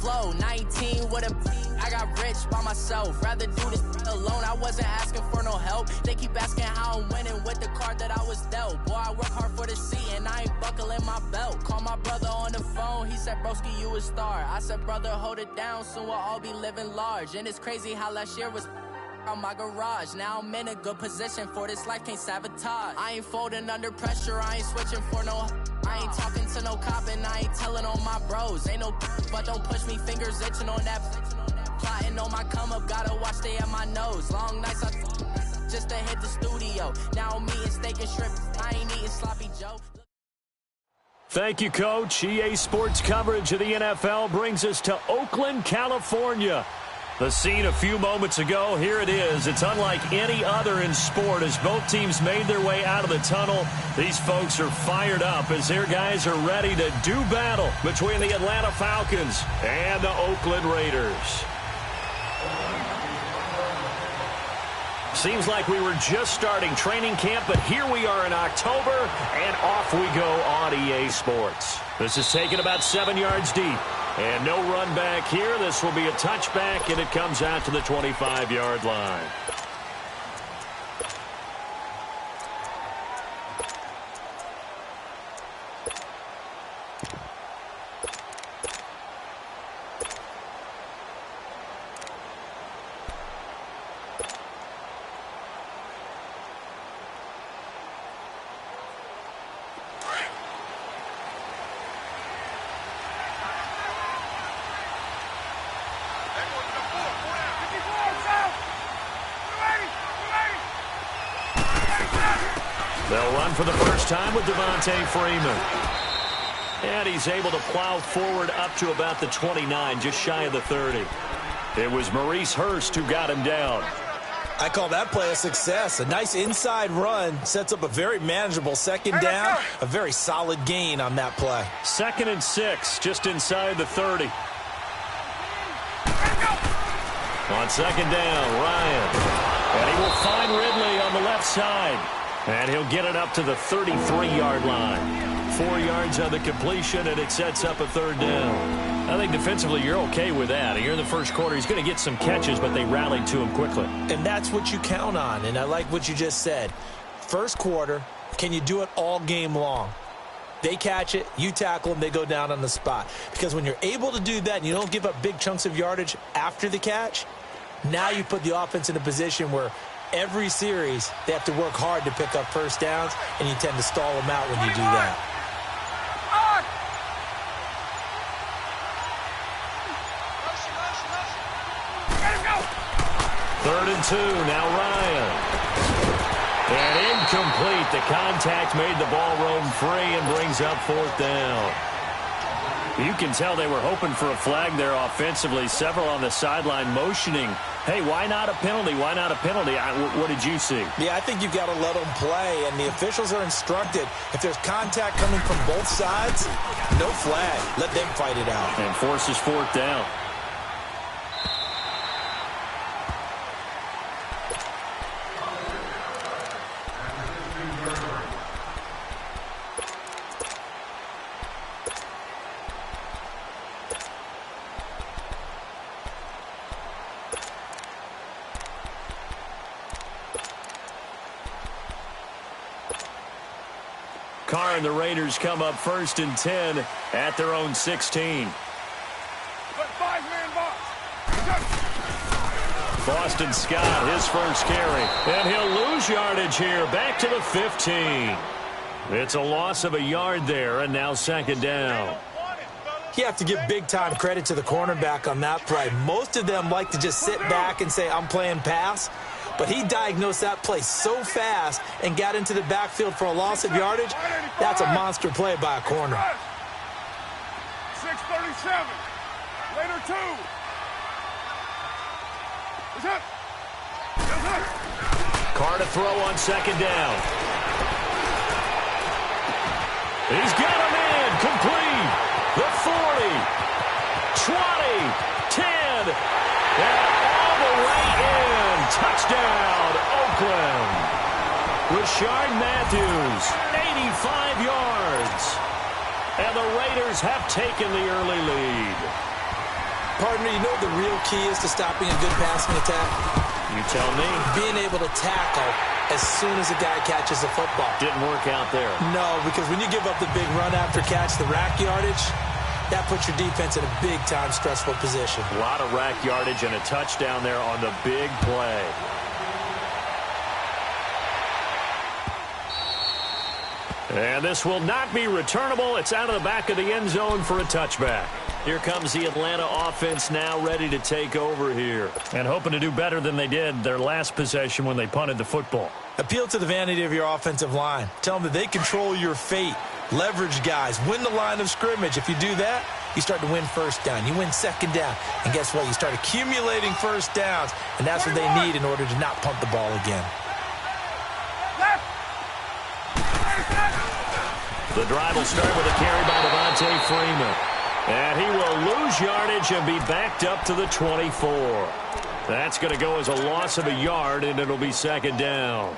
flow. 19 with a I got rich by myself. Rather do this alone. I wasn't asking for no help. They keep asking how I'm winning with the card that I was dealt. Boy, I work hard for the seat and I ain't buckling my belt. Call my brother on the phone. He said, broski, you a star. I said, brother, hold it down. Soon we'll all be living large. And it's crazy how last year was on my garage. Now I'm in a good position for this life, can't sabotage. I ain't folding under pressure, I ain't switching for no. I ain't talking to no cop and I ain't telling on my bros. Ain't no but don't push me, fingers itching on that. Plotting on my come up, gotta watch stay at my nose. Long nights I just to hit the studio. Now I'm eating steak and shrimp, I ain't eating sloppy Joe. Thank you, Coach. EA Sports coverage of the NFL brings us to Oakland, California. The scene a few moments ago, here it is. It's unlike any other in sport as both teams made their way out of the tunnel. These folks are fired up as their guys are ready to do battle between the Atlanta Falcons and the Oakland Raiders. Seems like we were just starting training camp, but here we are in October, and off we go on EA Sports. This is taken about 7 yards deep. And no run back here. This will be a touchback, and it comes out to the 25-yard line. They'll run for the first time with Devontae Freeman. And he's able to plow forward up to about the 29, just shy of the 30. It was Maurice Hurst who got him down. I call that play a success. A nice inside run sets up a very manageable second down. A very solid gain on that play. 2nd and 6, just inside the 30. On 2nd down, Ryan. And he will find Ridley on the left side. And he'll get it up to the 33-yard line. 4 yards on the completion, and it sets up a 3rd down. I think defensively you're okay with that. Here in the first quarter, he's going to get some catches, but they rallied to him quickly. And that's what you count on, and I like what you just said. First quarter, can you do it all game long? They catch it, you tackle them, they go down on the spot. Because when you're able to do that and you don't give up big chunks of yardage after the catch, now you put the offense in a position where every series, they have to work hard to pick up first downs, and you tend to stall them out when you do that. 3rd and 2, now Ryan. And incomplete. The contact made the ball roam free and brings up 4th down. You can tell they were hoping for a flag there offensively. Several on the sideline motioning, hey, why not a penalty? Why not a penalty? What did you see? Yeah, I think you've got to let them play, and the officials are instructed. If there's contact coming from both sides, no flag. Let them fight it out. And forces 4th down. Carr and the Raiders come up 1st and 10 at their own 16. Boston Scott, his first carry. And he'll lose yardage here, back to the 15. It's a loss of a yard there, and now 2nd down. You have to give big-time credit to the cornerback on that play. Most of them like to just sit back and say, I'm playing pass. But he diagnosed that play so fast and got into the backfield for a loss of yardage. That's a monster play by a corner. 6:37. Later 2. Carr to throw on 2nd down. He's got him in. Complete. The 40. 20. 10. And all the way in. Touchdown, Oakland. Rashard Matthews, 85 yards. And the Raiders have taken the early lead. Partner, you know what the real key is to stopping a good passing attack? You tell me. Being able to tackle as soon as a guy catches a football. Didn't work out there. No, because when you give up the big run after catch, the rack yardage, that puts your defense in a big-time stressful position. A lot of rack yardage and a touchdown there on the big play. And this will not be returnable. It's out of the back of the end zone for a touchback. Here comes the Atlanta offense now ready to take over here. And hoping to do better than they did their last possession when they punted the football. Appeal to the vanity of your offensive line. Tell them that they control your fate. Leverage guys. Win the line of scrimmage. If you do that, you start to win first down. You win second down. And guess what? You start accumulating first downs. And that's what they need in order to not punt the ball again. The drive will start with a carry by Devontae Freeman. And he will lose yardage and be backed up to the 24. That's going to go as a loss of a yard, and it'll be second down.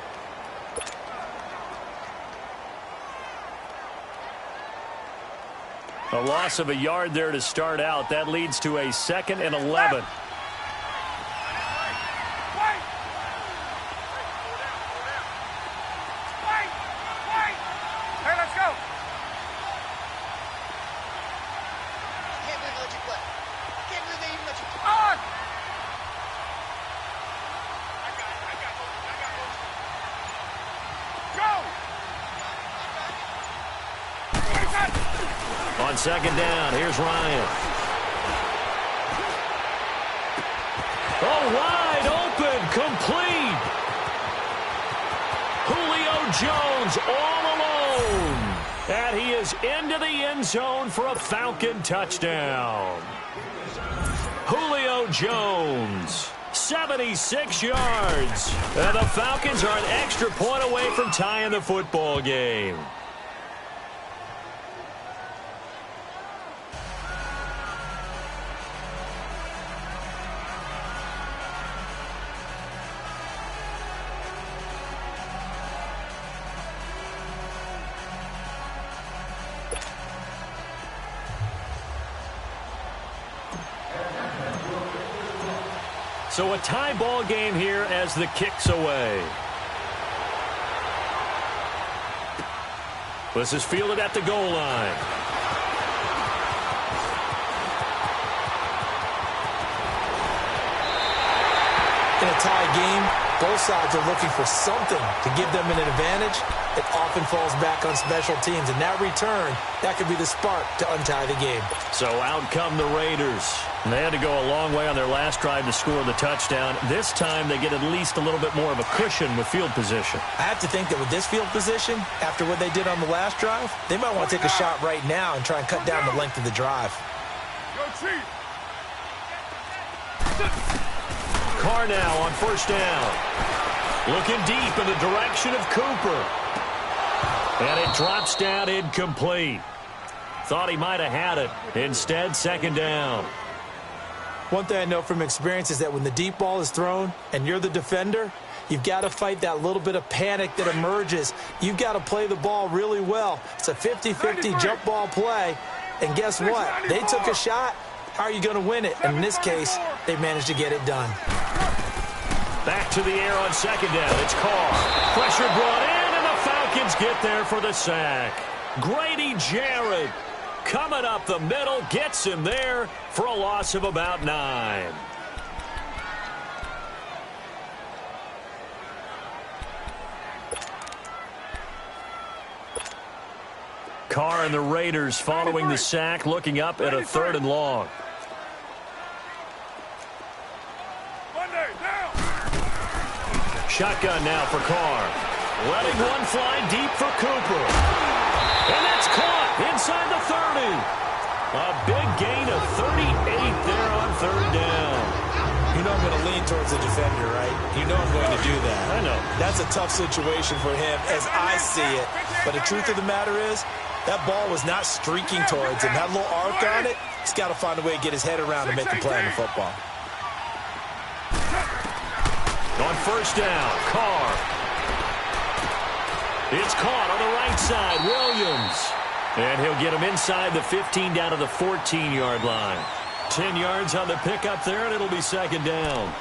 A loss of a yard there to start out. That leads to a 2nd and 11. On second down, here's Ryan. Oh, wide open, complete. Julio Jones all alone. And he is into the end zone for a Falcon touchdown. Julio Jones, 76 yards. And the Falcons are an extra point away from tying the football game. So a tie ball game here as the kick's away. This is fielded at the goal line. In a tie game, both sides are looking for something to give them an advantage. It often falls back on special teams. And that return, that could be the spark to untie the game. So out come the Raiders. And they had to go a long way on their last drive to score the touchdown. This time they get at least a little bit more of a cushion with field position. I have to think that with this field position, after what they did on the last drive, they might want to take a shot right now and try and cut down the length of the drive. Carr now on first down. Looking deep in the direction of Cooper. And it drops down incomplete. Thought he might have had it. Instead, second down. One thing I know from experience is that when the deep ball is thrown and you're the defender, you've got to fight that little bit of panic that emerges. You've got to play the ball really well. It's a 50-50 jump ball play. And guess what? They took a shot. How are you going to win it? And in this case, they managed to get it done. Back to the air on second down. It's Carr. Pressure brought in, and the Falcons get there for the sack. Grady Jarrett coming up the middle, gets him there for a loss of about 9. Carr and the Raiders following the sack, looking up at a 3rd and long. Shotgun now for Carr. Letting one fly deep for Cooper. And that's caught inside the 30. A big gain of 38 there on 3rd down. You know I'm going to lean towards the defender, right? You know I'm going to do that. I know. That's a tough situation for him as I see it. But the truth of the matter is, that ball was not streaking towards him. That little arc on it, he's got to find a way to get his head around and make the play on the football. On first down, Carr. It's caught on the right side, Williams. And he'll get him inside the 15 down to the 14-yard line. 10 yards on the pickup there, and it'll be second down.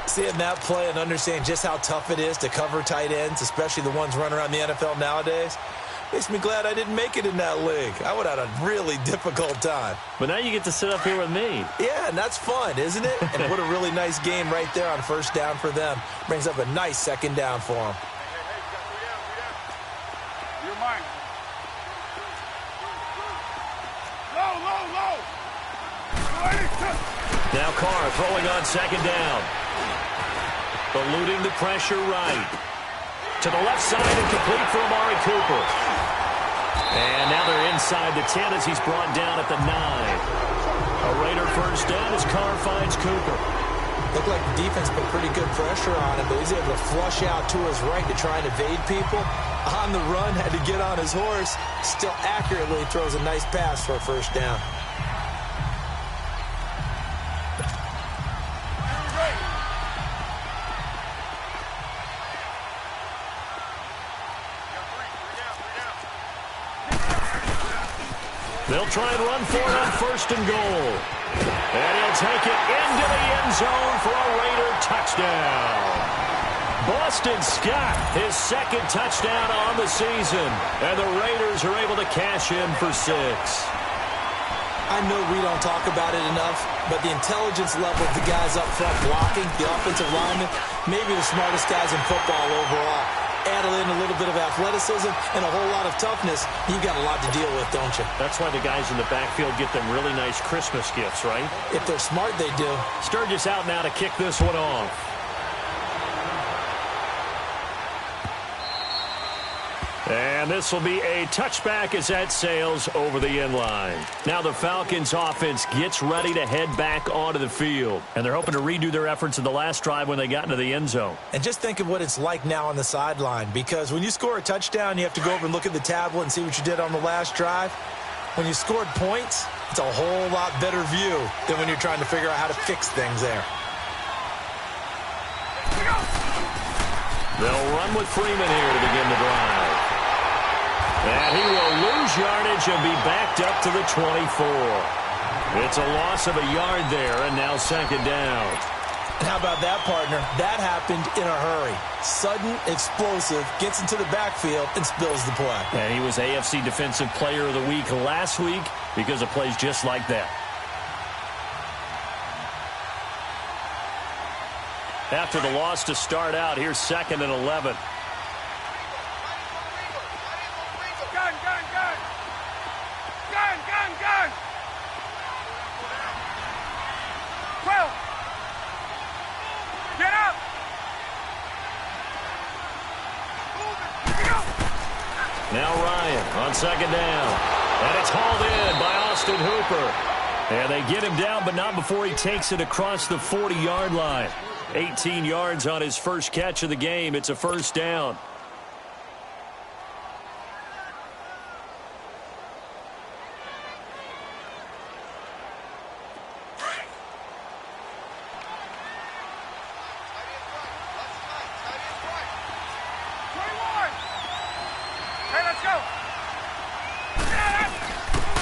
Seeing that play and understanding just how tough it is to cover tight ends, especially the ones running around the NFL nowadays, makes me glad I didn't make it in that league. I would have had a really difficult time. But now you get to sit up here with me. Yeah, and that's fun, isn't it? And what a really nice game right there on first down for them. Brings up a nice second down for them. You're mine. Low. Now Carr throwing on second down. Eluding the pressure right. To the left side and complete for Amari Cooper. And now they're inside the 10 as he's brought down at the 9. A Raider first down as Carr finds Cooper. Looked like the defense put pretty good pressure on him, but he's able to flush out to his right to try and evade people. On the run, had to get on his horse. Still accurately throws a nice pass for a first down. They'll try and run for it on first and goal. And he'll take it into the end zone for a Raider touchdown. Boston Scott, his second touchdown on the season. And the Raiders are able to cash in for 6. I know we don't talk about it enough, but the intelligence level of the guys up front blocking, the offensive linemen, maybe the smartest guys in football overall. Add in a little bit of athleticism and a whole lot of toughness, you've got a lot to deal with, don't you? That's why the guys in the backfield get them really nice Christmas gifts, right? If they're smart, they do. Sturgis out now to kick this one off. And this will be a touchback as that sails over the end line. Now the Falcons offense gets ready to head back onto the field. And they're hoping to redo their efforts in the last drive when they got into the end zone. And just think of what it's like now on the sideline. Because when you score a touchdown, you have to go over and look at the tablet and see what you did on the last drive. When you scored points, it's a whole lot better view than when you're trying to figure out how to fix things there. They'll run with Freeman here to begin the drive. And he will lose yardage and be backed up to the 24. It's a loss of a yard there, and now second down. And how about that, partner? That happened in a hurry. Sudden, explosive, gets into the backfield, and spills the play. And he was AFC Defensive Player of the Week last week because of plays just like that. After the loss to start out, here's 2nd and 11. Gun! 12! Get up! Now Ryan on second down. And it's hauled in by Austin Hooper. And they get him down, but not before he takes it across the 40-yard line. 18 yards on his first catch of the game. It's a first down.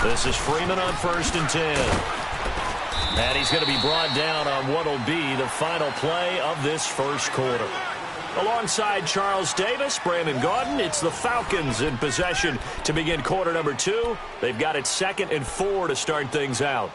This is Freeman on 1st and 10. And he's going to be brought down on what will be the final play of this first quarter. Alongside Charles Davis, Brandon Gaudin, it's the Falcons in possession to begin quarter number 2. They've got it 2nd and 4 to start things out.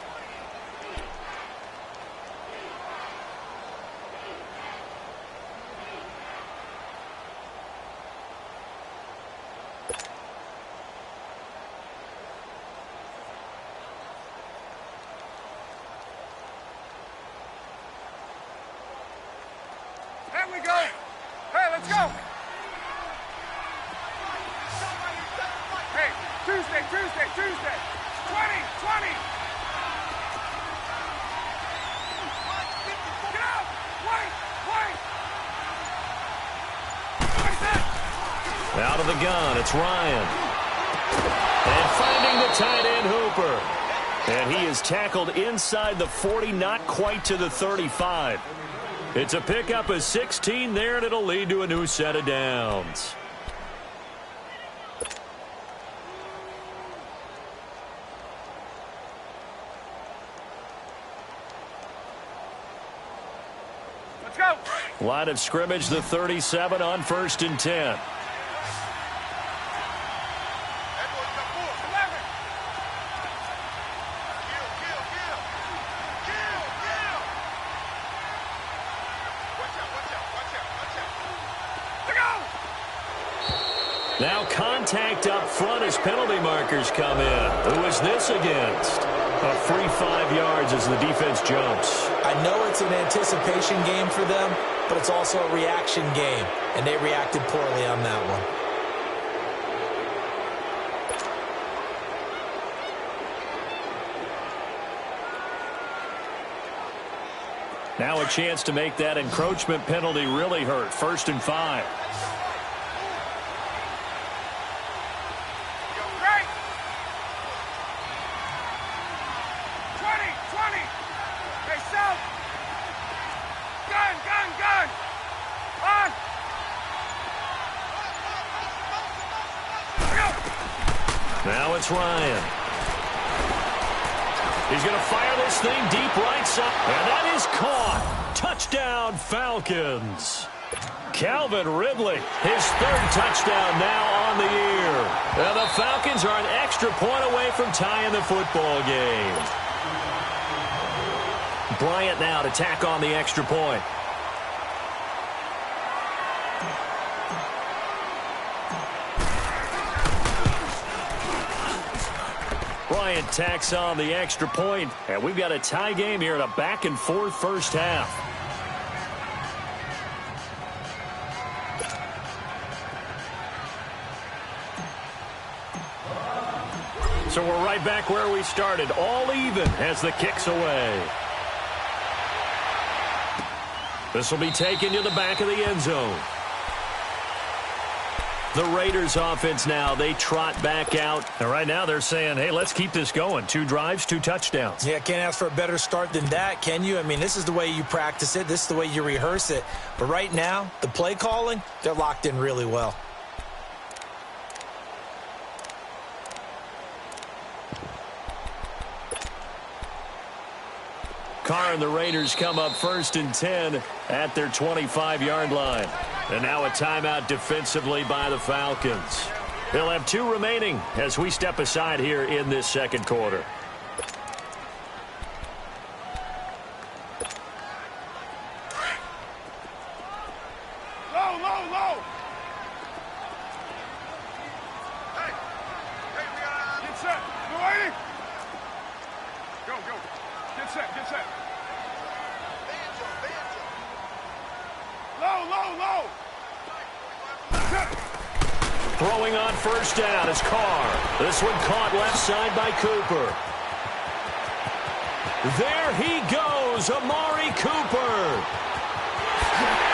Tuesday. 20. Get out! Wait! Out of the gun, it's Ryan. And finding the tight end, Hooper. And he is tackled inside the 40, not quite to the 35. It's a pickup of 16 there, and it'll lead to a new set of downs. Let's go. Line of scrimmage, the 37 on 1st and 10. Now contact up front as penalty markers come in. Who is this against? A free 5 yards as the defense jumps. I know it's an anticipation game for them, but it's also a reaction game, and they reacted poorly on that one. Now a chance to make that encroachment penalty really hurt. 1st and 5. Now it's Ryan. He's going to fire this thing deep right side. And that is caught. Touchdown, Falcons. Calvin Ridley, his 3rd touchdown now on the year. Now the Falcons are an extra point away from tying the football game. Bryant now to tack on the extra point. Bryant tacks on the extra point, and we've got a tie game here in a back-and-forth first half. So we're right back where we started, all even as the kick's away. This will be taken to the back of the end zone. The Raiders offense now, they trot back out. And right now they're saying, hey, let's keep this going. 2 drives, 2 touchdowns. Yeah, can't ask for a better start than that, can you? I mean, this is the way you practice it. This is the way you rehearse it. But right now, the play calling, they're locked in really well. Carr and the Raiders come up 1st and 10 at their 25-yard line. And now a timeout defensively by the Falcons. They'll have 2 remaining as we step aside here in this second quarter. Low. Hey, we got get set. No waiting. Go. Get set. Low. Throwing on 1st down is Carr. This one caught left side by Cooper. There he goes, Amari Cooper.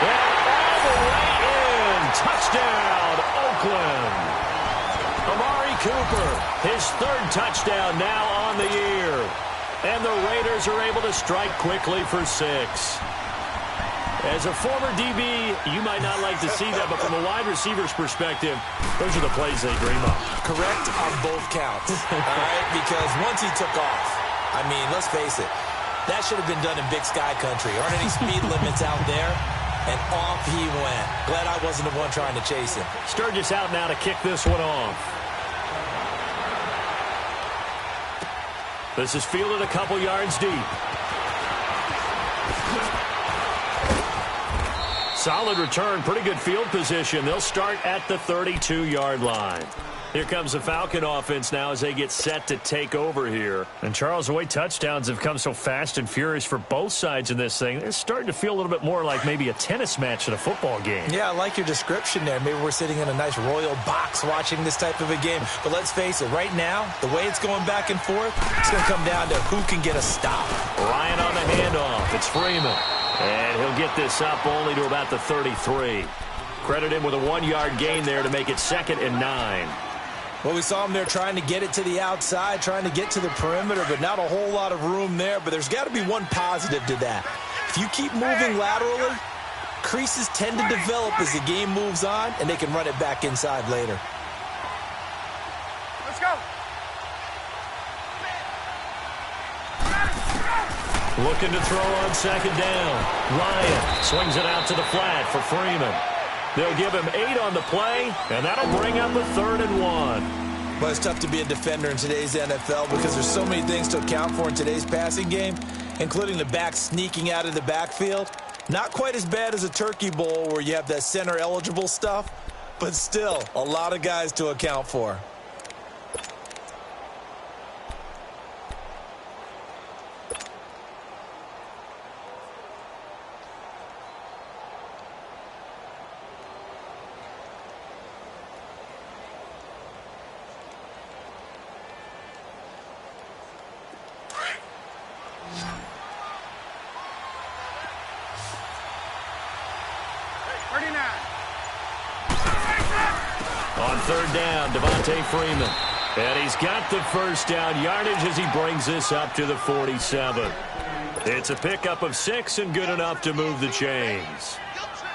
And all the way in. Touchdown, Oakland. Amari Cooper, his 3rd touchdown now on the year. And the Raiders are able to strike quickly for 6. As a former DB, you might not like to see that, but from a wide receiver's perspective, those are the plays they dream of. Correct on both counts, all right? Because once he took off, I mean, let's face it, that should have been done in Big Sky Country. Aren't any speed limits out there? And off he went. Glad I wasn't the one trying to chase him. Sturgis out now to kick this one off. This is fielded a couple yards deep. Solid return, pretty good field position. They'll start at the 32-yard line. Here comes the Falcon offense now as they get set to take over here. And Charles, the way touchdowns have come so fast and furious for both sides in this thing, it's starting to feel a little bit more like maybe a tennis match at a football game. Yeah, I like your description there. Maybe we're sitting in a nice royal box watching this type of a game. But let's face it, right now, the way it's going back and forth, it's going to come down to who can get a stop. Ryan on the handoff. It's Freeman. And he'll get this up only to about the 33. Credit him with a 1-yard gain there to make it 2nd and 9. Well, we saw him there trying to get it to the outside, trying to get to the perimeter, but not a whole lot of room there. But there's got to be one positive to that. If you keep moving laterally, creases tend to develop as the game moves on, and they can run it back inside later. Let's go. Looking to throw on second down. Ryan swings it out to the flat for Freeman. They'll give him 8 on the play, and that'll bring up a 3rd and 1. But it's tough to be a defender in today's NFL because there's so many things to account for in today's passing game, including the back sneaking out of the backfield. Not quite as bad as a turkey bowl where you have that center-eligible stuff, but still a lot of guys to account for. On 3rd down, Devontae Freeman. And he's got the first down yardage as he brings this up to the 47. It's a pickup of 6 and good enough to move the chains.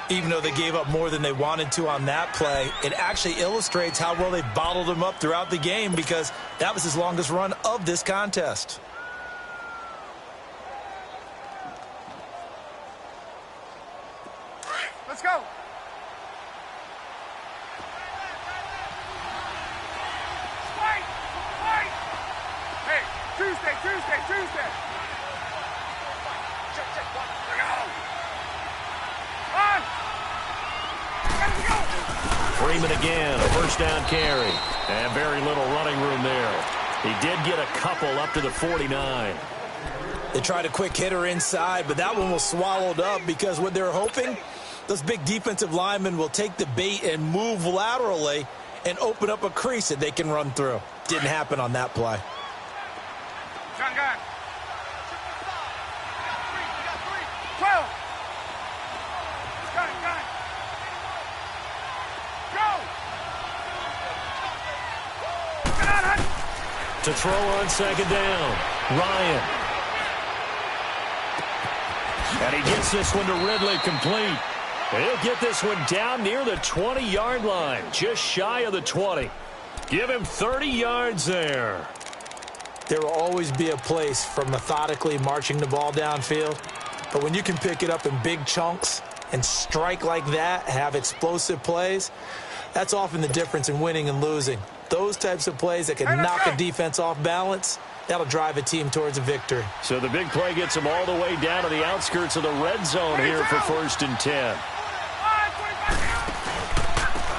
Even though they gave up more than they wanted to on that play, it actually illustrates how well they bottled him up throughout the game because that was his longest run of this contest. Let's go. Tuesday. Check. Freeman again, a first down carry. And very little running room there. He did get a couple up to the 49. They tried a quick hitter inside, but that one was swallowed up because what they're hoping, those big defensive linemen will take the bait and move laterally and open up a crease that they can run through. Didn't happen on that play. Gun. 12. Gun. Go. Get on, Hunt. To throw on second down, Ryan. And he gets this one to Ridley complete. He'll get this one down near the 20-yard line, just shy of the 20. Give him 30 yards there. There will always be a place for methodically marching the ball downfield. But when you can pick it up in big chunks and strike like that, have explosive plays, that's often the difference in winning and losing. Those types of plays that can knock a defense off balance, that'll drive a team towards a victory. So the big play gets him all the way down to the outskirts of the red zone here for 1st and 10.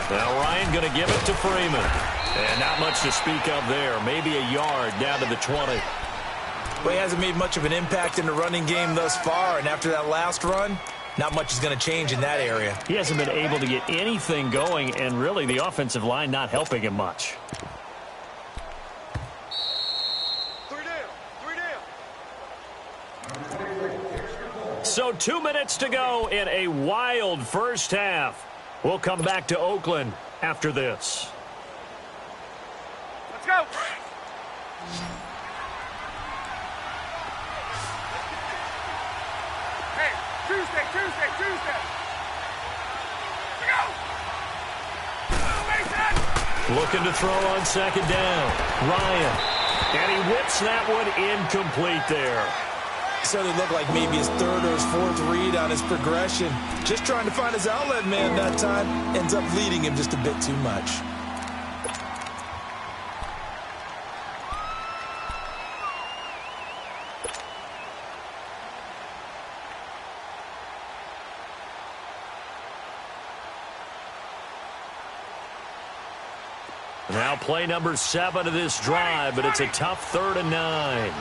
Now Ryan going to give it to Freeman. And not much to speak of there. Maybe a yard down to the 20. Well, he hasn't made much of an impact in the running game thus far, and after that last run, not much is going to change in that area. He hasn't been able to get anything going, and really the offensive line not helping him much. 3 down. So 2 minutes to go in a wild first half. We'll come back to Oakland after this. Let's go. Hey, Tuesday. Looking to throw on second down. Ryan. And he whips that one incomplete there. Certainly looked like maybe his 3rd or his 4th read on his progression. Just trying to find his outlet man that time. Ends up leading him just a bit too much. Now play number 7 of this drive, but it's a tough 3rd and 9.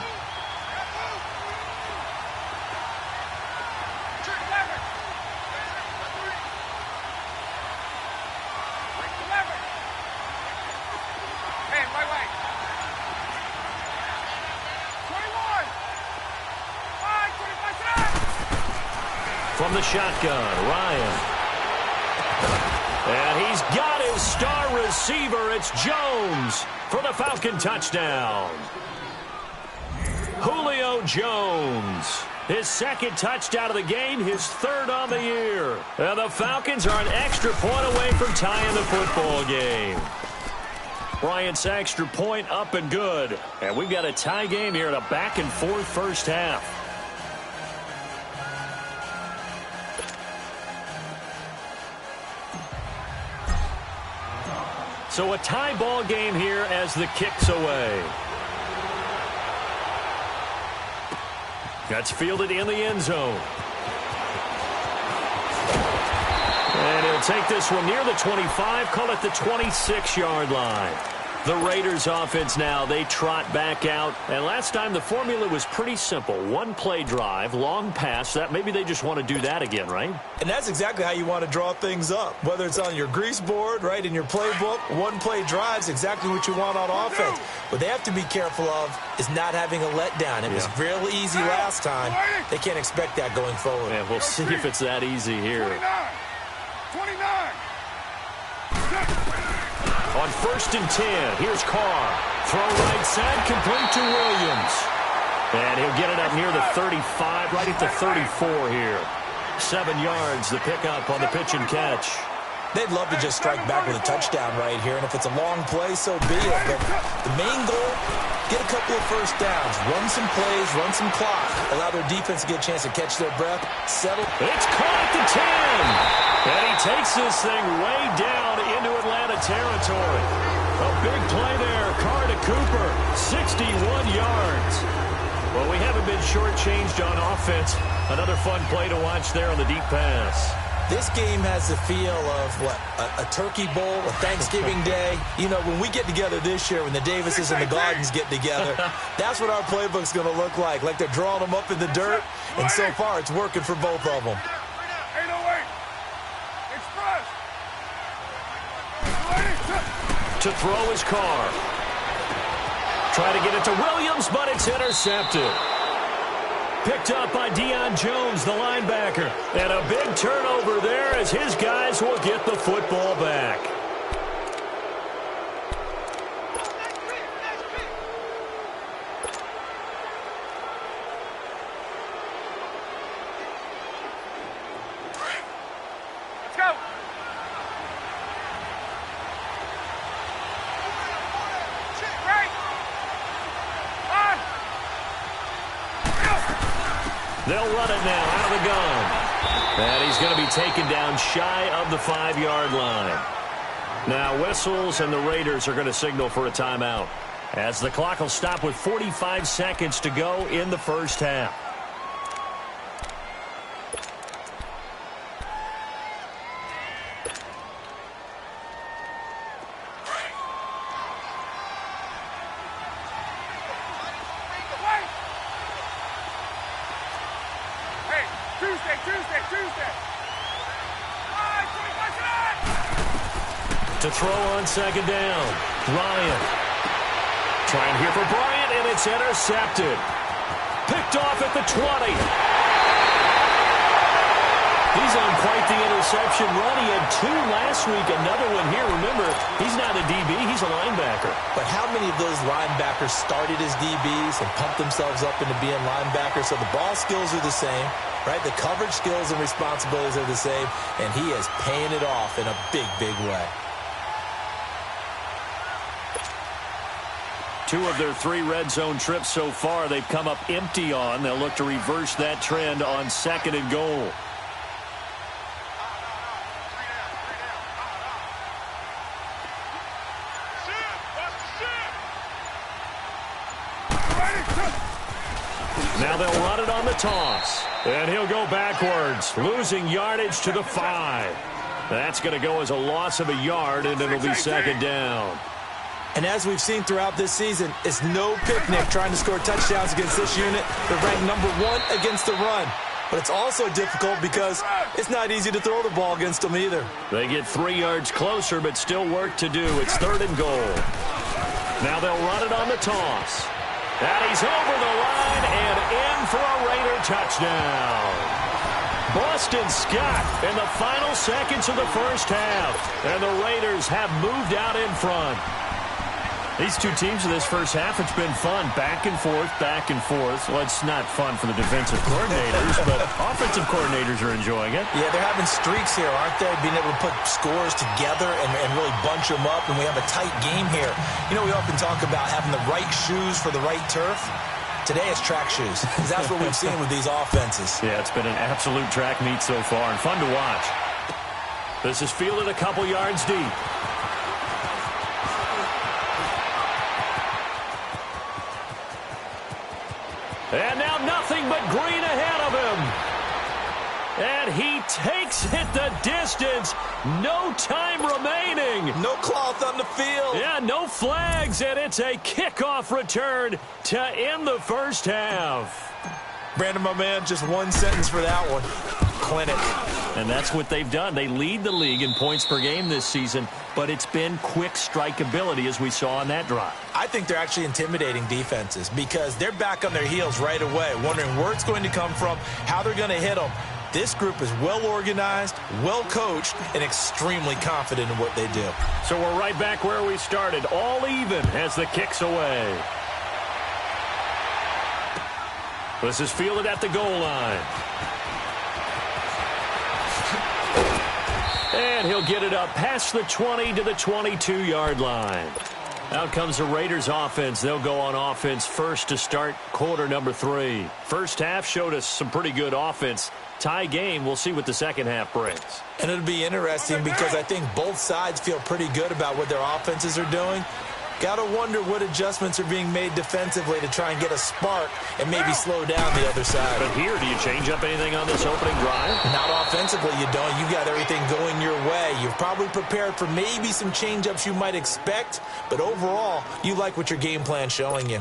From the shotgun, Ryan. And he's got his star receiver. It's Jones for the Falcon touchdown. Julio Jones. His 2nd touchdown of the game, his 3rd on the year. And the Falcons are an extra point away from tying the football game. Bryant's extra point up and good. And we've got a tie game here in a back-and-forth first half. So a tie ball game here as the kick's away. That's fielded in the end zone. And he'll take this one near the 25, call it the 26-yard line. The Raiders offense now, they trot back out. And last time the formula was pretty simple. One-play drive, long pass. That maybe they just want to do that again, right? And that's exactly how you want to draw things up. Whether it's on your grease board, right, in your playbook, one-play drive's exactly what you want on offense. What they have to be careful of is not having a letdown. It was real easy last time. They can't expect that going forward. Yeah, we'll see if it's that easy here. 29. On 1st and 10, here's Carr. Throw right side, complete to Williams. And he'll get it up near the 35, right at the 34 here. 7 yards, the pickup on the pitch and catch. They'd love to just strike back with a touchdown right here, and if it's a long play, so be it. But the main goal, get a couple of first downs, run some plays, run some clock, allow their defense to get a chance to catch their breath, settle. It's caught at the 10. And he takes this thing way down into Atlanta territory. A big play there. Carr to Cooper. 61 yards. Well, we haven't been shortchanged on offense. Another fun play to watch there on the deep pass. This game has the feel of, what, a turkey bowl, a Thanksgiving day. You know, when we get together this year, when the Davises and the Gardens get together, that's what our playbook's going to look like they're drawing them up in the dirt. And so far, it's working for both of them. To throw his Carr. Try to get it to Williams, but it's intercepted. Picked up by Deion Jones, the linebacker. And a big turnover there as his guys will get the football back. Let's go. They'll run it now out of the gun. And he's going to be taken down shy of the 5-yard line. Now whistles and the Raiders are going to signal for a timeout as the clock will stop with 45 seconds to go in the first half. Tuesday. To throw on 2nd down. Ryan. Trying here for Bryant, and it's intercepted. Picked off at the 20. He's on quite the interception run. He had 2 last week, another one here. Remember, he's not a DB, he's a linebacker. But how many of those linebackers started as DBs and pumped themselves up into being linebackers? So the ball skills are the same, right? The coverage skills and responsibilities are the same, and he is paying it off in a big, big way. 2 of their 3 red zone trips so far, they've come up empty on. They'll look to reverse that trend on 2nd and goal. Now they'll run it on the toss. And he'll go backwards, losing yardage to the 5. That's going to go as a loss of a yard, and it'll be 2nd down. And as we've seen throughout this season, it's no picnic trying to score touchdowns against this unit. They're ranked number 1 against the run. But it's also difficult because it's not easy to throw the ball against them either. They get 3 yards closer, but still work to do. It's 3rd and goal. Now they'll run it on the toss. And he's over the line and in for a Raider touchdown. Boston Scott in the final seconds of the first half. And the Raiders have moved out in front. These 2 teams in this first half, it's been fun. Back and forth, back and forth. Well, it's not fun for the defensive coordinators, but offensive coordinators are enjoying it. Yeah, they're having streaks here, aren't they? Being able to put scores together and really bunch them up, and we have a tight game here. You know, we often talk about having the right shoes for the right turf. Today it's track shoes, because that's what we've seen with these offenses. Yeah, it's been an absolute track meet so far, and fun to watch. This is fielded a couple yards deep. And now nothing but green ahead of him. And he takes it the distance. No time remaining. No cloth on the field. Yeah, no flags, and it's a kickoff return to end the first half. Brandon, my man, just one sentence for that one. Clinic. And that's what they've done. They lead the league in points per game this season, but it's been quick strike ability as we saw on that drive. I think they're actually intimidating defenses because they're back on their heels right away, wondering where it's going to come from, how they're going to hit them. This group is well organized, well coached, and extremely confident in what they do. So we're right back where we started, all even as the kick's away. This is fielded at the goal line. And he'll get it up past the 20 to the 22-yard line. Out comes the Raiders offense. They'll go on offense first to start quarter number 3. First half showed us some pretty good offense. Tie game, we'll see what the second half brings. And it'll be interesting because I think both sides feel pretty good about what their offenses are doing. Got to wonder what adjustments are being made defensively to try and get a spark and maybe slow down the other side. But here, do you change up anything on this opening drive? Not offensively, you don't. You got everything going your way. You're probably prepared for maybe some change-ups you might expect, but overall, you like what your game plan's showing you.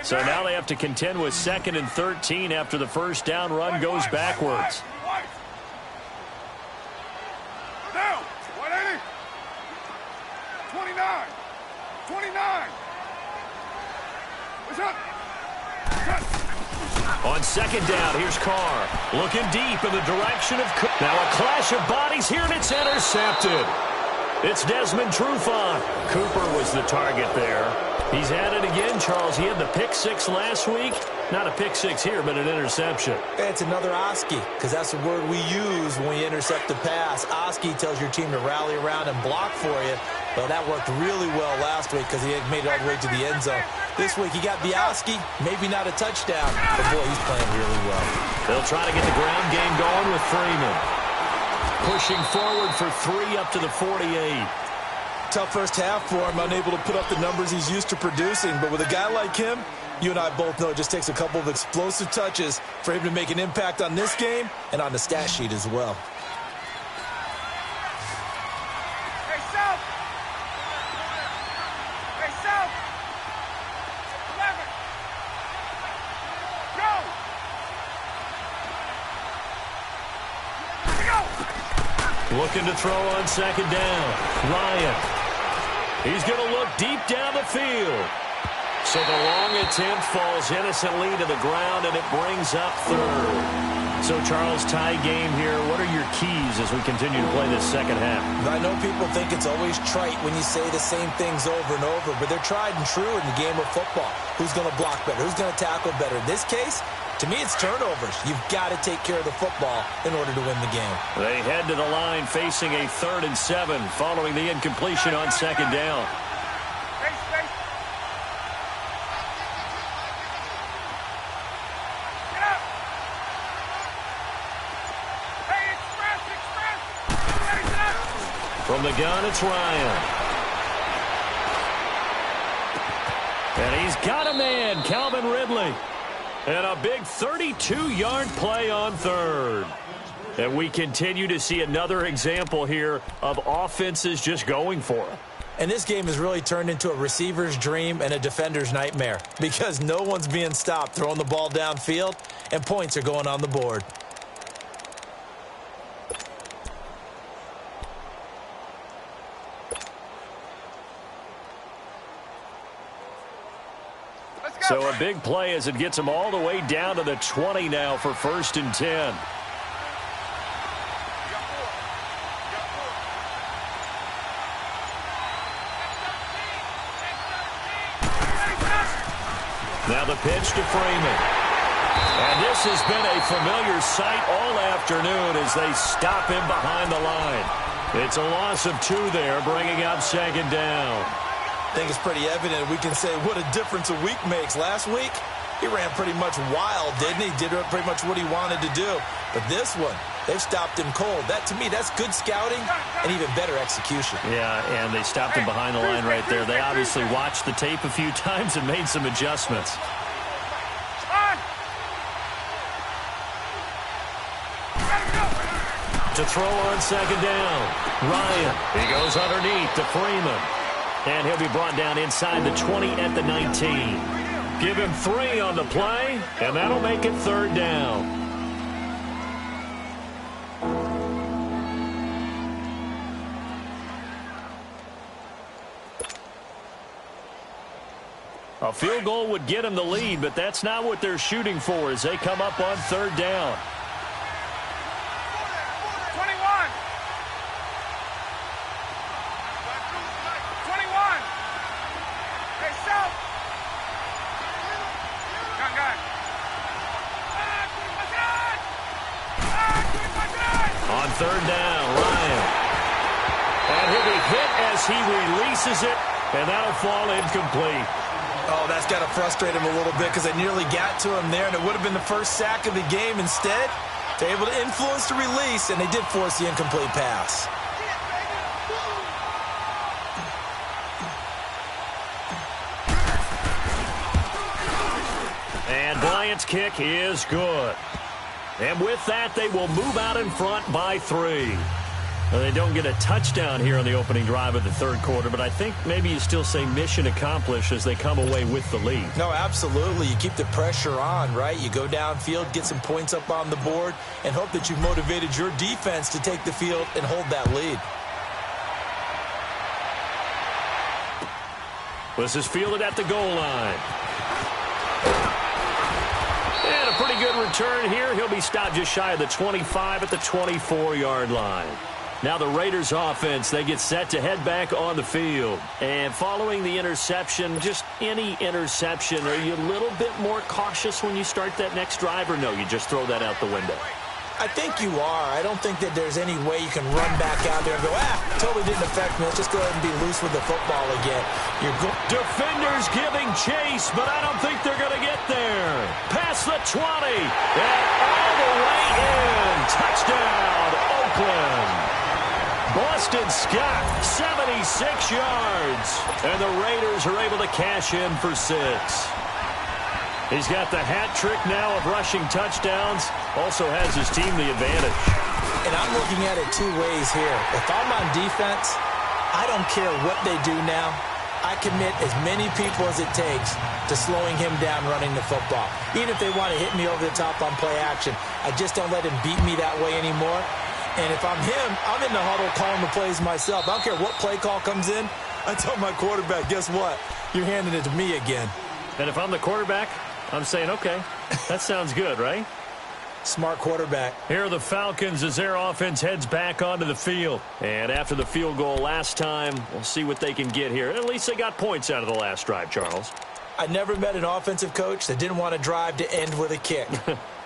So now they have to contend with 2nd and 13 after the first down run goes backwards. Down. 180. 29. 29. What's up? On second down, here's Carr. Looking deep in the direction of Cook. Now a clash of bodies here, and it's intercepted. It's Desmond Trufant. Cooper was the target there. He's at it again, Charles. He had the pick 6 last week. Not a pick 6 here, but an interception. It's another Oski, because that's the word we use when we intercept the pass. Oski tells your team to rally around and block for you. Well, that worked really well last week because he had made it all the way to the end zone. This week, he got Oski, maybe not a touchdown, but boy, he's playing really well. They'll try to get the ground game going with Freeman. Pushing forward for 3 up to the 48. Tough first half for him, unable to put up the numbers he's used to producing. But with a guy like him, you and I both know it just takes a couple of explosive touches for him to make an impact on this game and on the stat sheet as well. Hey, South. Hey, South. 11. Go. Looking to throw on second down. Ryan. He's going to look deep down the field. So the long attempt falls innocently to the ground, and it brings up 3rd. So, Charles, tie game here. What are your keys as we continue to play this second half? I know people think it's always trite when you say the same things over and over, but they're tried and true in the game of football. Who's going to block better? Who's going to tackle better? In this case, to me, it's turnovers. You've got to take care of the football in order to win the game. They head to the line facing a 3rd and 7 following the incompletion on second down. From the gun, it's Ryan. And he's got a man, Calvin Ridley. And a big 32-yard play on 3rd. And we continue to see another example here of offenses just going for it. And this game has really turned into a receiver's dream and a defender's nightmare because no one's being stopped throwing the ball downfield, and points are going on the board. So a big play as it gets them all the way down to the 20 now for 1st and 10. Now the pitch to Freeman. And this has been a familiar sight all afternoon as they stop him behind the line. It's a loss of 2 there, bringing up second down. I think it's pretty evident. We can say what a difference a week makes. Last week, he ran pretty much wild, didn't he? Did pretty much what he wanted to do. But this one, they've stopped him cold. That, to me, that's good scouting and even better execution. Yeah, and they stopped him behind the line right there. They obviously watched the tape a few times and made some adjustments. To throw on second down, Ryan. He goes underneath to Freeman. And he'll be brought down inside the 20 at the 19. Give him 3 on the play, and that'll make it third down. A field goal would get them the lead, but that's not what they're shooting for as they come up on third down. 21. 21. Hey, South. Gun. On third down, Ryan. And he'll be hit as he releases it, and that'll fall incomplete. Oh, that's got to frustrate him a little bit because they nearly got to him there, and it would have been the first sack of the game. Instead, they're able to influence the release, and they did force the incomplete pass. And Bryant's kick is good. And with that, they will move out in front by 3. Well, they don't get a touchdown here on the opening drive of the third quarter, but I think maybe you still say mission accomplished as they come away with the lead. No, absolutely. You keep the pressure on, right? You go downfield, get some points up on the board, and hope that you've motivated your defense to take the field and hold that lead. This is fielded at the goal line. And a pretty good return here. He'll be stopped just shy of the 25 at the 24-yard line. Now the Raiders offense, they get set to head back on the field. And following the interception, just any interception, are you a little bit more cautious when you start that next drive, or no, you just throw that out the window? I think you are. I don't think that there's any way you can run back out there and go, totally didn't affect me. Let's just go ahead and be loose with the football again. Defenders giving chase, but I don't think they're going to get there. Past the 20, and all the way in. Touchdown, Oakland. Boston Scott, 76 yards. And the Raiders are able to cash in for 6. He's got the hat trick now of rushing touchdowns. Also has his team the advantage. And I'm looking at it 2 ways here. If I'm on defense, I don't care what they do now. I commit as many people as it takes to slowing him down running the football. Even if they want to hit me over the top on play action, I just don't let him beat me that way anymore. And if I'm him, I'm in the huddle calling the plays myself. I don't care what play call comes in. I tell my quarterback, guess what? You're handing it to me again. And if I'm the quarterback, I'm saying, okay, that sounds good, right? Smart quarterback. Here are the Falcons as their offense heads back onto the field. And after the field goal last time, we'll see what they can get here. At least they got points out of the last drive, Charles. I never met an offensive coach that didn't want to drive to end with a kick.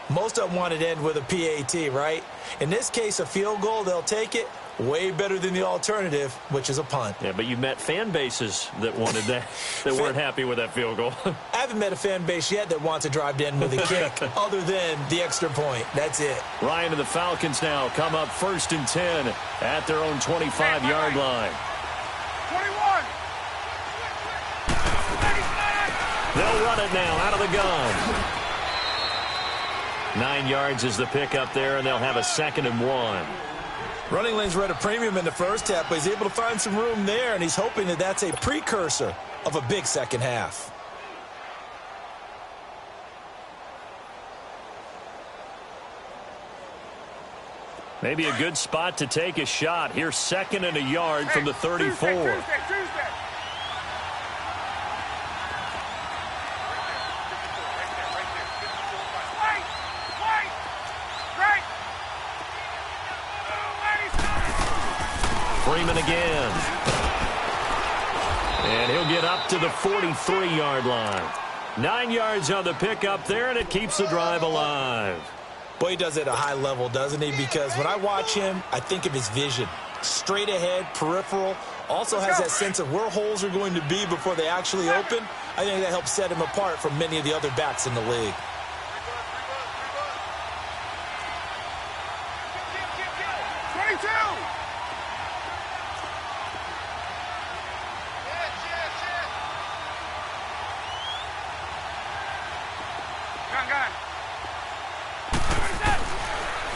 Most of them wanted to end with a PAT, right? In this case, a field goal, they'll take it. Way better than the alternative, which is a punt. Yeah, but you met fan bases that wanted that, that weren't happy with that field goal. I haven't met a fan base yet that wants to drive to end with a kick other than the extra point. That's it. Ryan and the Falcons now come up 1st and 10 at their own 25-yard line. 21. They'll run it now out of the gun. 9 yards is the pickup there, and they'll have a 2nd and 1. Running lanes were at a premium in the first half, but he's able to find some room there, and he's hoping that that's a precursor of a big second half. Maybe a good spot to take a shot. Here's 2nd and a yard from the 34. Tuesday. Freeman again. And he'll get up to the 43-yard line. 9 yards on the pickup there, and it keeps the drive alive. Boy, he does it at a high level, doesn't he? Because when I watch him, I think of his vision. Straight ahead, peripheral. Also has that sense of where holes are going to be before they actually open. I think that helps set him apart from many of the other backs in the league.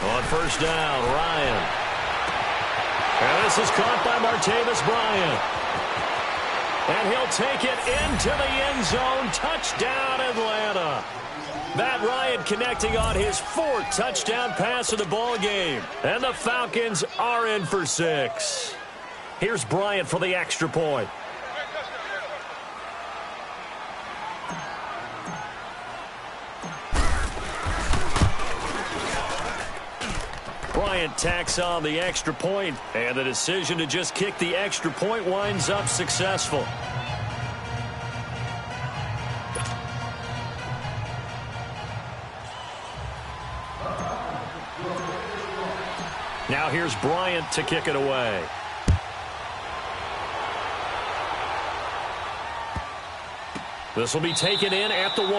On first down, Ryan. And this is caught by Martavis Bryant. And he'll take it into the end zone. Touchdown, Atlanta. Matt Ryan connecting on his 4th touchdown pass of the ball game. And the Falcons are in for 6. Here's Bryant for the extra point. Bryant tacks on the extra point, and the decision to just kick the extra point winds up successful. Now here's Bryant to kick it away. This will be taken in at the 1.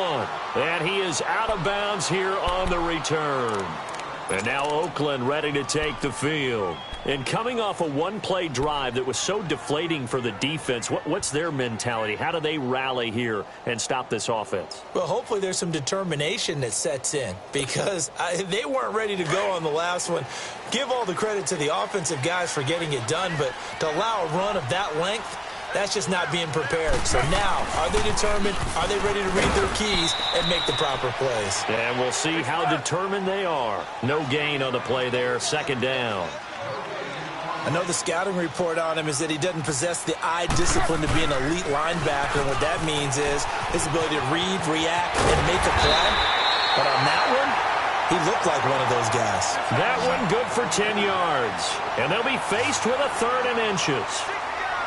And he is out of bounds here on the return. And now Oakland ready to take the field. And coming off a one-play drive that was so deflating for the defense, what's their mentality? How do they rally here and stop this offense? Well, hopefully there's some determination that sets in because they weren't ready to go on the last one. Give all the credit to the offensive guys for getting it done, but to allow a run of that length, that's just not being prepared. So now, are they determined? Are they ready to read their keys and make the proper plays? And we'll see how determined they are. No gain on the play there, 2nd down. I know the scouting report on him is that he doesn't possess the eye discipline to be an elite linebacker, and what that means is his ability to read, react, and make a play. But on that one, he looked like one of those guys. That one good for 10 yards. And they'll be faced with a 3rd and inches.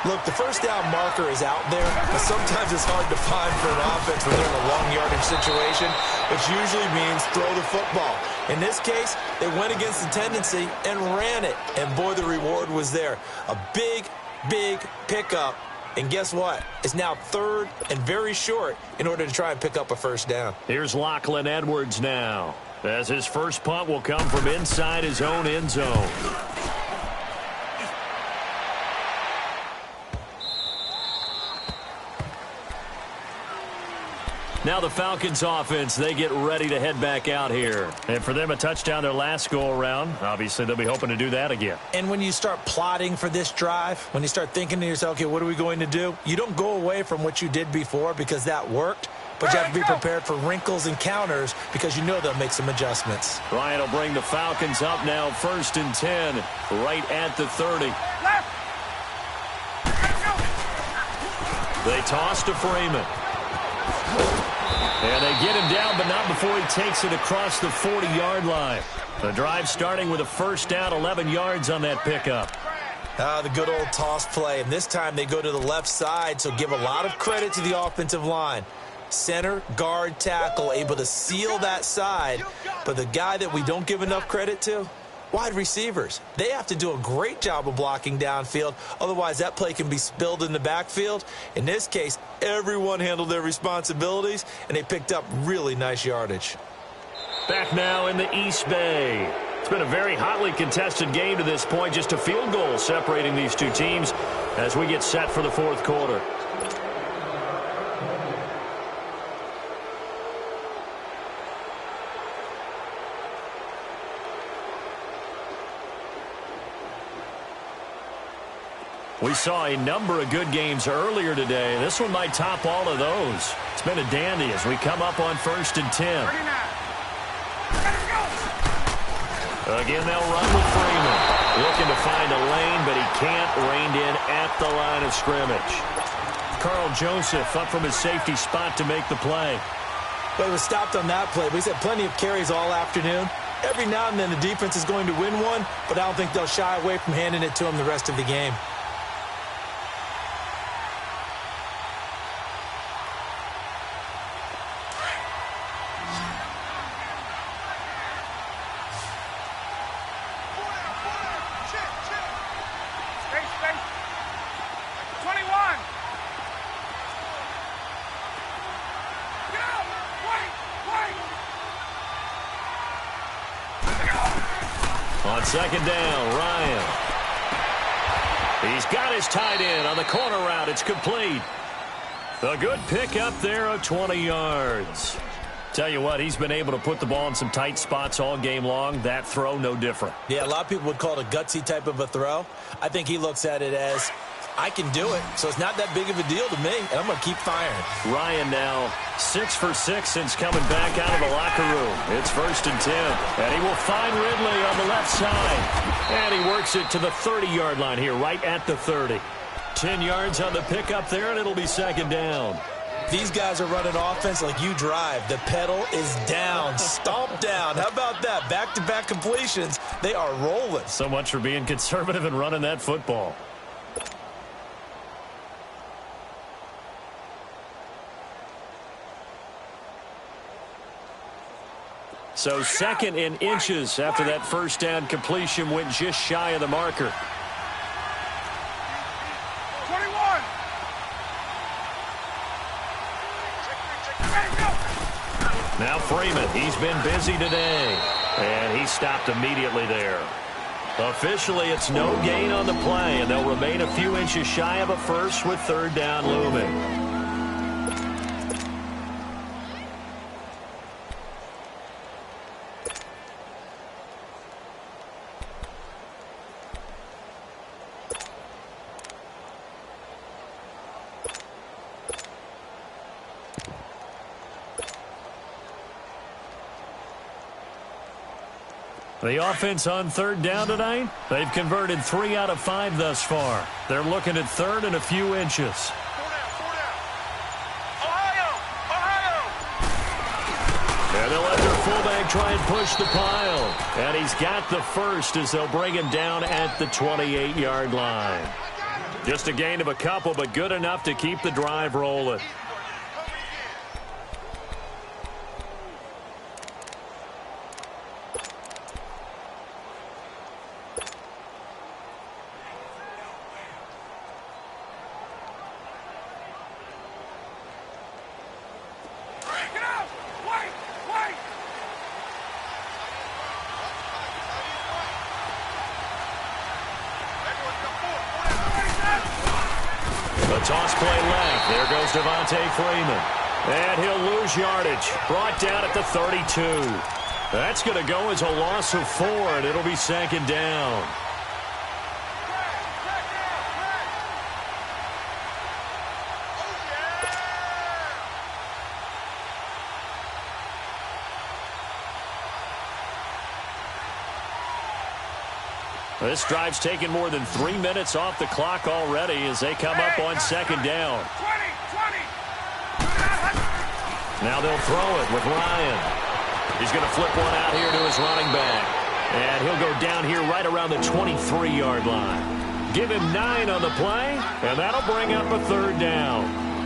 Look, the first down marker is out there, but sometimes it's hard to find for an offense when they're in a long yardage situation, which usually means throw the football. In this case, they went against the tendency and ran it, and boy, the reward was there. A big, big pickup, and guess what? It's now 3rd and very short in order to try and pick up a first down. Here's Lachlan Edwards now, as his first punt will come from inside his own end zone. Now the Falcons offense, they get ready to head back out here. And for them, a touchdown their last go-around. Obviously, they'll be hoping to do that again. And when you start plotting for this drive, when you start thinking to yourself, okay, what are we going to do? You don't go away from what you did before because that worked, but you have to be prepared for wrinkles and counters because you know they'll make some adjustments. Ryan will bring the Falcons up now, 1st and 10, right at the 30. They toss to Freeman. And they get him down, but not before he takes it across the 40-yard line. The drive starting with a first down, 11 yards on that pickup. The good old toss play, and this time they go to the left side, so give a lot of credit to the offensive line. Center, guard, tackle, able to seal that side, but the guy that we don't give enough credit to, wide receivers. They have to do a great job of blocking downfield. Otherwise, that play can be spilled in the backfield. In this case, everyone handled their responsibilities, and they picked up really nice yardage. Back now in the East Bay. It's been a very hotly contested game to this point. Just a field goal separating these two teams as we get set for the 4th quarter. We saw a number of good games earlier today. This one might top all of those. It's been a dandy as we come up on 1st and 10. Again, they'll run with Freeman. Looking to find a lane, but he can't. Reined in at the line of scrimmage. Carl Joseph up from his safety spot to make the play. Well, he was stopped on that play, but he's had plenty of carries all afternoon. Every now and then the defense is going to win one, but I don't think they'll shy away from handing it to him the rest of the game. On 2nd down, Ryan. He's got his tight end on the corner route. It's complete. A good pick up there of 20 yards. Tell you what, he's been able to put the ball in some tight spots all game long. That throw, no different. Yeah, a lot of people would call it a gutsy type of a throw. I think he looks at it as, I can do it, so it's not that big of a deal to me, and I'm going to keep firing. Ryan now 6 for 6 since coming back out of the locker room. It's 1st and 10, and he will find Ridley on the left side. And he works it to the 30-yard line here, right at the 30. 10 yards on the pickup there, and it'll be 2nd down. These guys are running offense like you drive. The pedal is down, stomp down. How about that? Back-to-back completions. They are rolling. So much for being conservative and running that football. So 2nd in inches after that 1st down completion went just shy of the marker. 21. Now Freeman, he's been busy today, and he stopped immediately there. Officially, it's no gain on the play, and they'll remain a few inches shy of a first with 3rd down looming. The offense on 3rd down tonight, they've converted 3 out of 5 thus far. They're looking at 3rd and a few inches. And they'll let their fullback try and push the pile. And he's got the first as they'll bring him down at the 28-yard line. Just a gain of a couple, but good enough to keep the drive rolling. Toss play left. There goes Devontae Freeman. And he'll lose yardage. Brought down at the 32. That's going to go as a loss of 4, and it'll be 2nd down. This drive's taken more than 3 minutes off the clock already as they come up on 2nd down. 20. Now they'll throw it with Ryan. He's going to flip one out here to his running back. And he'll go down here right around the 23-yard line. Give him 9 on the play, and that'll bring up a 3rd down.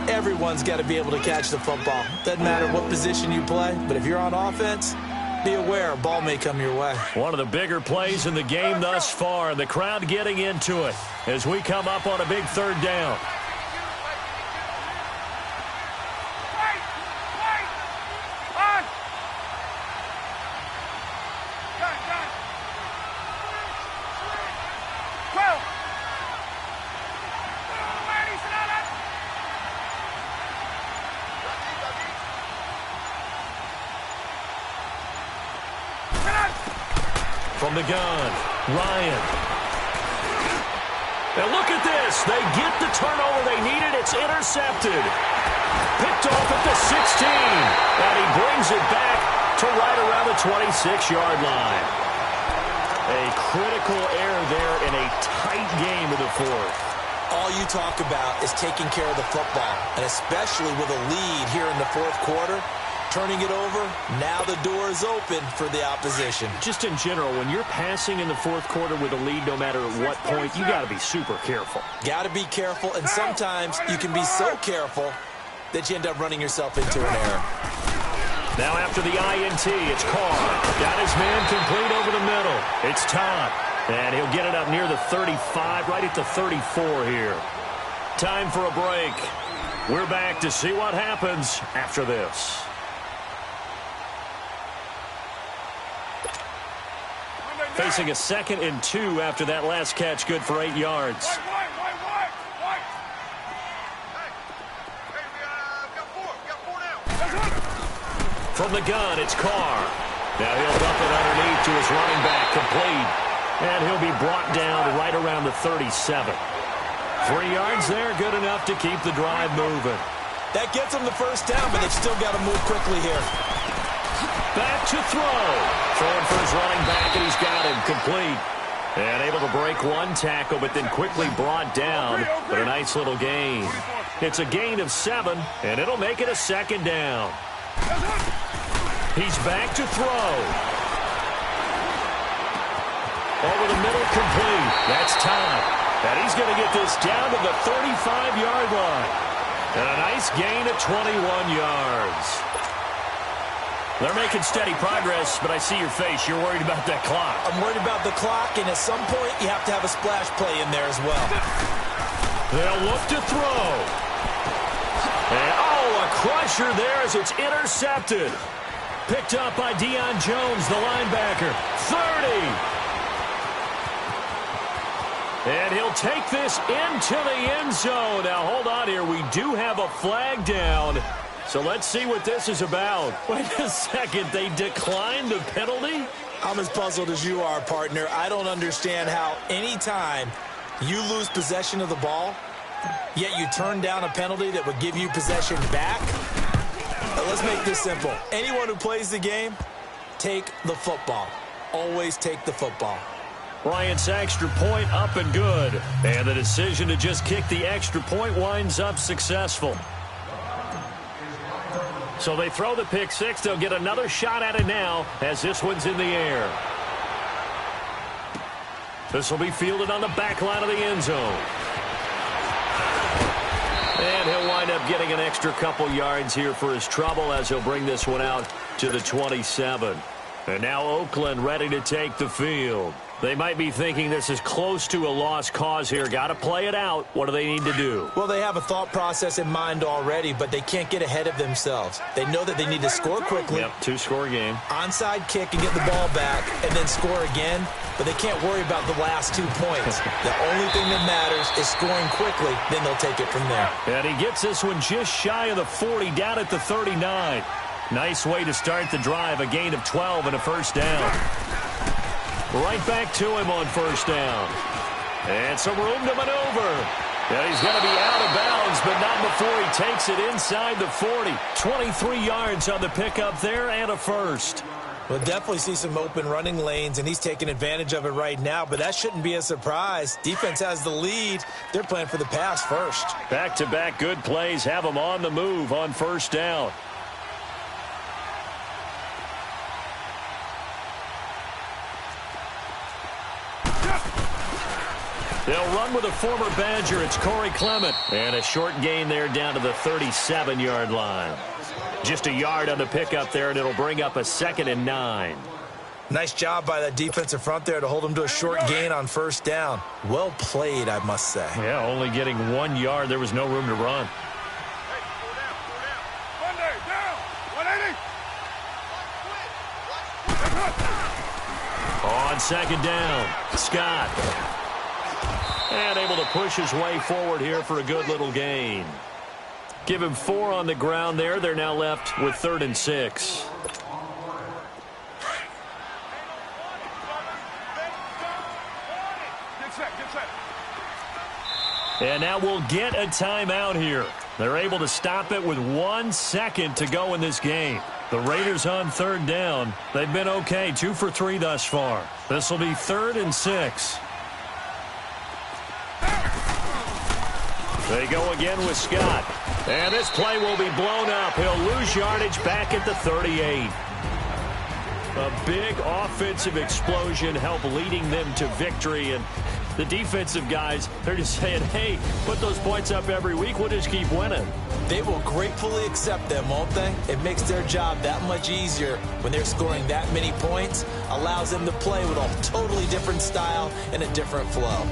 Everyone's got to be able to catch the football. Doesn't matter what position you play, but if you're on offense, be aware a ball may come your way. One of the bigger plays in the game thus far, and the crowd getting into it as we come up on a big 3rd down. From the gun, Ryan. Now look at this. They get the turnover they needed. It's intercepted. Picked off at the 16. And he brings it back to right around the 26-yard line. A critical error there in a tight game of the 4th. All you talk about is taking care of the football, and especially with a lead here in the 4th quarter. Turning it over, now the door is open for the opposition. Just in general, when you're passing in the 4th quarter with a lead, no matter at what point, you got to be super careful. Got to be careful, and sometimes you can be so careful that you end up running yourself into an error. Now after the INT, it's Carr. Got his man complete over the middle. It's Todd, and he'll get it up near the 35, right at the 34 here. Time for a break. We're back to see what happens after this. Facing a 2nd and 2 after that last catch, good for 8 yards. From the gun, it's Carr. Now he'll dump it underneath to his running back, complete. And he'll be brought down right around the 37. 3 yards there, good enough to keep the drive moving. That gets them the first down, but they've still got to move quickly here. Back to throw. Throwing for his running back, and he's got him, complete. And able to break one tackle, but then quickly brought down. But a nice little gain. It's a gain of 7, and it'll make it a second down. He's back to throw. Over the middle, complete. That's time. And he's going to get this down to the 35-yard line. And a nice gain of 21 yards. They're making steady progress, but I see your face. You're worried about that clock. I'm worried about the clock, and at some point, you have to have a splash play in there as well. They'll look to throw. And, a crusher there as it's intercepted. Picked up by Deion Jones, the linebacker. 30. And he'll take this into the end zone. Now, hold on here. We do have a flag down. So let's see what this is about. Wait a second. They declined the penalty? I'm as puzzled as you are, partner. I don't understand how any time you lose possession of the ball, yet you turn down a penalty that would give you possession back. Now, let's make this simple. Anyone who plays the game, take the football. Always take the football. Bryant's extra point up and good. And the decision to just kick the extra point winds up successful. So they throw the pick six. They'll get another shot at it now as this one's in the air. This will be fielded on the back line of the end zone. And he'll wind up getting an extra couple yards here for his trouble as he'll bring this one out to the 27. And now Oakland ready to take the field. They might be thinking this is close to a lost cause here. Got to play it out. What do they need to do? Well, they have a thought process in mind already, but they can't get ahead of themselves. They know that they need to score quickly. Yep, 2-score game. Onside kick and get the ball back and then score again, but they can't worry about the last 2 points. The only thing that matters is scoring quickly, then they'll take it from there. And he gets this one just shy of the 40, down at the 39. Nice way to start the drive, a gain of 12 and a first down. Right back to him on first down. And some room to maneuver. And he's going to be out of bounds, but not before he takes it inside the 40. 23 yards on the pickup there and a first. We'll definitely see some open running lanes, and he's taking advantage of it right now, but that shouldn't be a surprise. Defense has the lead. They're playing for the pass first. Back-to-back good plays have them on the move on first down. They'll run with a former Badger. It's Corey Clement. And a short gain there down to the 37-yard line. Just a yard on the pickup there, and it'll bring up a 2nd and 9. Nice job by that defensive front there to hold him to a short gain on first down. Well played, I must say. Yeah, only getting 1 yard. There was no room to run. On second down, Scott. And able to push his way forward here for a good little gain. Give him 4 on the ground there. They're now left with 3rd and 6. And now we'll get a timeout here. They're able to stop it with 1 second to go in this game. The Raiders on 3rd down. They've been okay, 2 for 3 thus far. This will be 3rd and 6. They go again with Scott. And this play will be blown up. He'll lose yardage back at the 38. A big offensive explosion helped leading them to victory. And the defensive guys, they're just saying, hey, put those points up every week. We'll just keep winning. They will gratefully accept them, won't they? It makes their job that much easier when they're scoring that many points. Allows them to play with a totally different style and a different flow.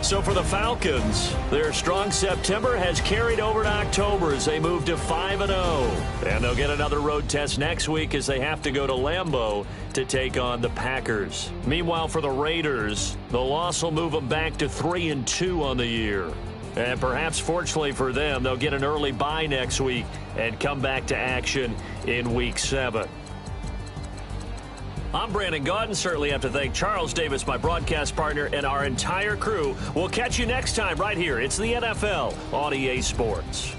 So for the Falcons, their strong September has carried over to October as they move to 5-0. And they'll get another road test next week as they have to go to Lambeau to take on the Packers. Meanwhile, for the Raiders, the loss will move them back to 3-2 on the year. And perhaps fortunately for them, they'll get an early bye next week and come back to action in Week 7. I'm Brandon Gaudin. Certainly have to thank Charles Davis, my broadcast partner, and our entire crew. We'll catch you next time right here. It's the NFL on EA Sports.